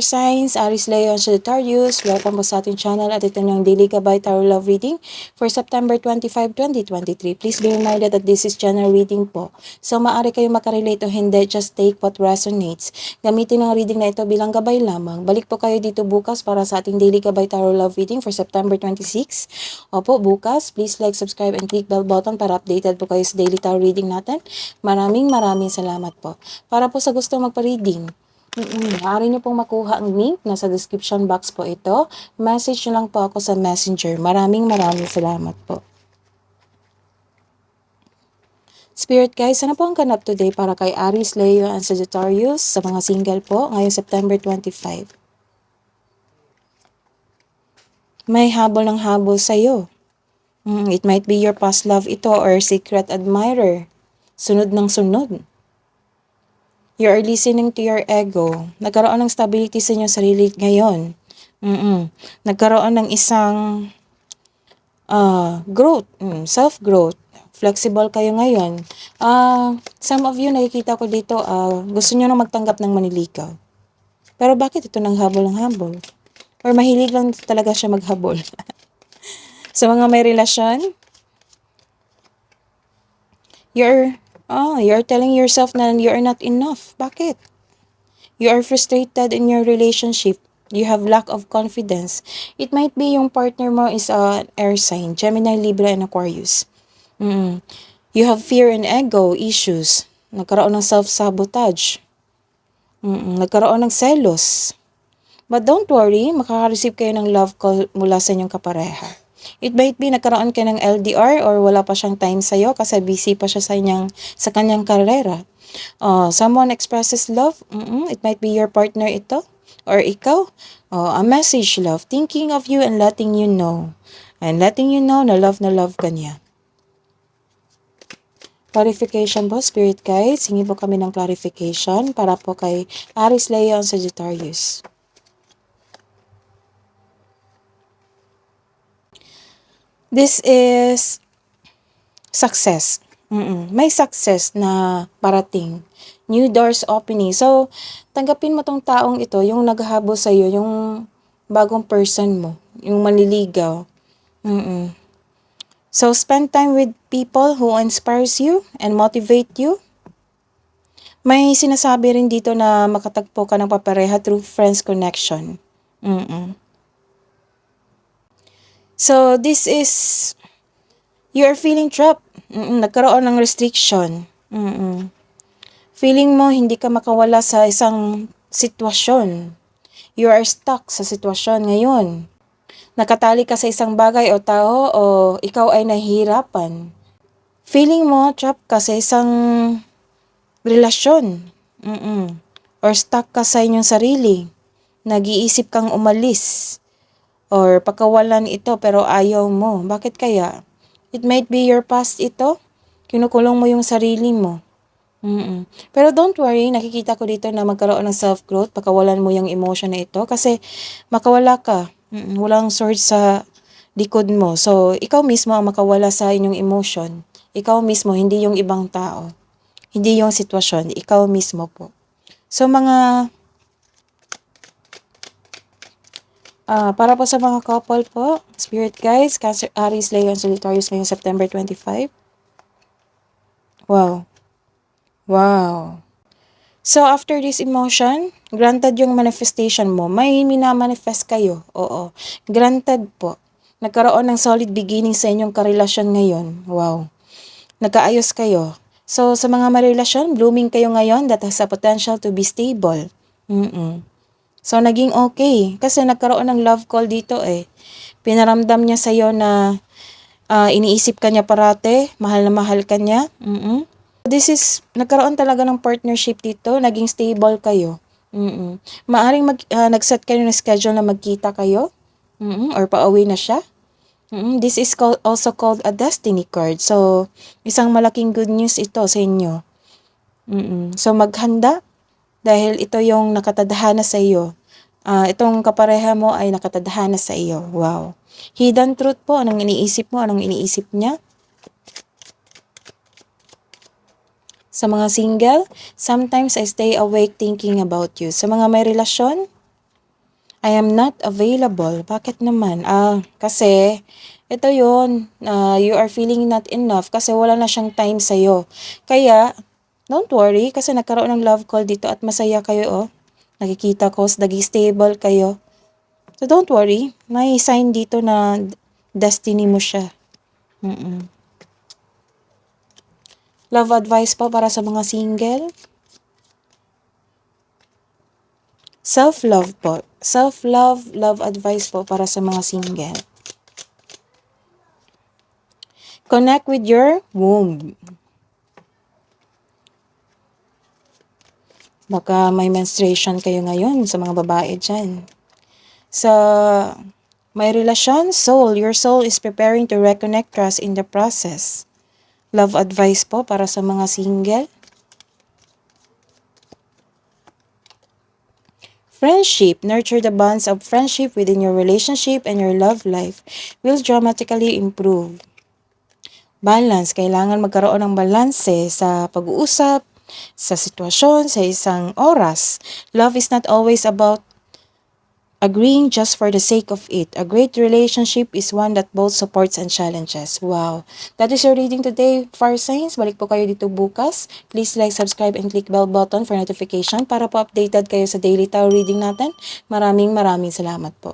Signs, Aries, Leo, and Sagittarius. Welcome po sa ating channel at ito na yung Daily Gabay Tarot Love Reading for September 25, 2023. Please be reminded that this is general reading po. So maaari kayo makarelate o hindi, just take what resonates. Gamitin ang reading na ito bilang gabay lamang. Balik po kayo dito bukas para sa ating Daily Gabay Tarot Love Reading for September 26. Opo, bukas. Please like, subscribe, and click bell button para updated po kayo sa Daily Tarot Reading natin. Maraming salamat po. Para po sa gustong magpa-reading, maaari niyo pong makuha ang link. Nasa description box po ito. Message niyo lang po ako sa messenger. Maraming salamat po. Spirit guys, ano po ang ganap today para kay Aries, Leo, and Sagittarius sa mga single po ngayong September 25? May habol ng habol sa'yo. It might be your past love ito or secret admirer. Sunod ng sunod. You are listening to your ego. Nagkaroon ng stability sa inyong sarili ngayon. Nagkaroon ng isang growth, self-growth. Flexible kayo ngayon. Some of you, nakikita ko dito, gusto nyo na magtanggap ng maniligaw. Pero bakit ito nang habol ng habol? Or mahilig lang talaga siya maghabol? Sa mga may relasyon, you're telling yourself na you're not enough. Bakit? You are frustrated in your relationship. You have lack of confidence. It might be yung partner mo is an air sign, Gemini, Libra, and Aquarius. You have fear and ego issues. Nagkaroon ng self-sabotage. Nagkaroon ng selos. But don't worry, makaka-receive kayo ng love call mula sa inyong kapareha. It might be nagkaroon kayo ng LDR or wala pa siyang time sa'yo kasi busy pa siya sa kanyang karera. Someone expresses love. It might be your partner ito or ikaw. A message love. Thinking of you and letting you know. And letting you know na love ka niya. Clarification po, Spirit Guides. Hingi po kami ng clarification para po kay Aries, Leo, and Sagittarius. This is success. May success na parating. New doors opening. So, tanggapin mo tong taong ito, yung naghahabol sa'yo, yung bagong person mo, yung manliligaw. So, spend time with people who inspires you and motivate you. May sinasabi rin dito na makatagpo ka ng papareha through friends connection. So, this is, you are feeling trapped. Nagkaroon ng restriction. Feeling mo hindi ka makawala sa isang sitwasyon. You are stuck sa sitwasyon ngayon. Nakatali ka sa isang bagay o tao o ikaw ay nahihirapan. Feeling mo trapped ka sa isang relasyon. Or stuck ka sa inyong sarili. Nag-iisip kang umalis. Or pakawalan ito pero ayaw mo. Bakit kaya? It might be your past ito. Kinukulong mo yung sarili mo. Pero don't worry, nakikita ko dito na magkaroon ng self-growth. Pakawalan mo yung emotion na ito. Kasi makawala ka. Walang sword sa likod mo. So, ikaw mismo ang makawala sa inyong emotion. Ikaw mismo, hindi yung ibang tao. Hindi yung sitwasyon. Ikaw mismo po. So, para po sa mga couple po, Spirit Guides, Cancer, Aries, Leo, and Sagittarius ngayong September 25. Wow. So, after this emotion, granted yung manifestation mo. May minamanifest kayo. Oo. Granted po. Nagkaroon ng solid beginning sa inyong karelasyon ngayon. Wow. Nagkaayos kayo. So, sa mga marelasyon, blooming kayo ngayon that has a potential to be stable. So, naging okay. Kasi nagkaroon ng love call dito eh. Pinaramdam niya sa'yo na iniisip ka niya parate, mahal na mahal ka niya. This is, nagkaroon talaga ng partnership dito, naging stable kayo. Maaring nag-set kayo ng schedule na magkita kayo, or pauwi na siya. This is also called a destiny card. So, isang malaking good news ito sa inyo. So, maghanda dahil ito yung nakatadhana sa iyo. Itong kapareha mo ay nakatadhana sa iyo. Wow. Hidden truth po, anong iniisip mo, anong iniisip niya. Sa mga single, sometimes I stay awake thinking about you. Sa mga may relasyon, I am not available. Bakit naman? Kasi, ito yun, you are feeling not enough kasi wala na siyang time sa'yo. Kaya, don't worry kasi nagkaroon ng love call dito at masaya kayo, oh. Nakikita ko, naging stable kayo. So, don't worry. May sign dito na destiny mo siya. Love advice po para sa mga single. Self-love po. Self-love, love advice po para sa mga single. Connect with your womb. Baka may menstruation kayo ngayon sa mga babae dyan. Sa may relasyon, soul. Your soul is preparing to reconnect, trust in the process. Love advice po para sa mga single. Friendship. Nurture the bonds of friendship within your relationship and your love life will dramatically improve. Balance. Kailangan magkaroon ng balanse sa pag-uusap, sa sitwasyon, sa isang oras. Love is not always about agreeing just for the sake of it. A great relationship is one that both supports and challenges. Wow. That is your reading today, Fire Signs. Balik po kayo dito bukas. Please like, subscribe, and click bell button for notification para po updated kayo sa daily tarot reading natin. Maraming salamat po.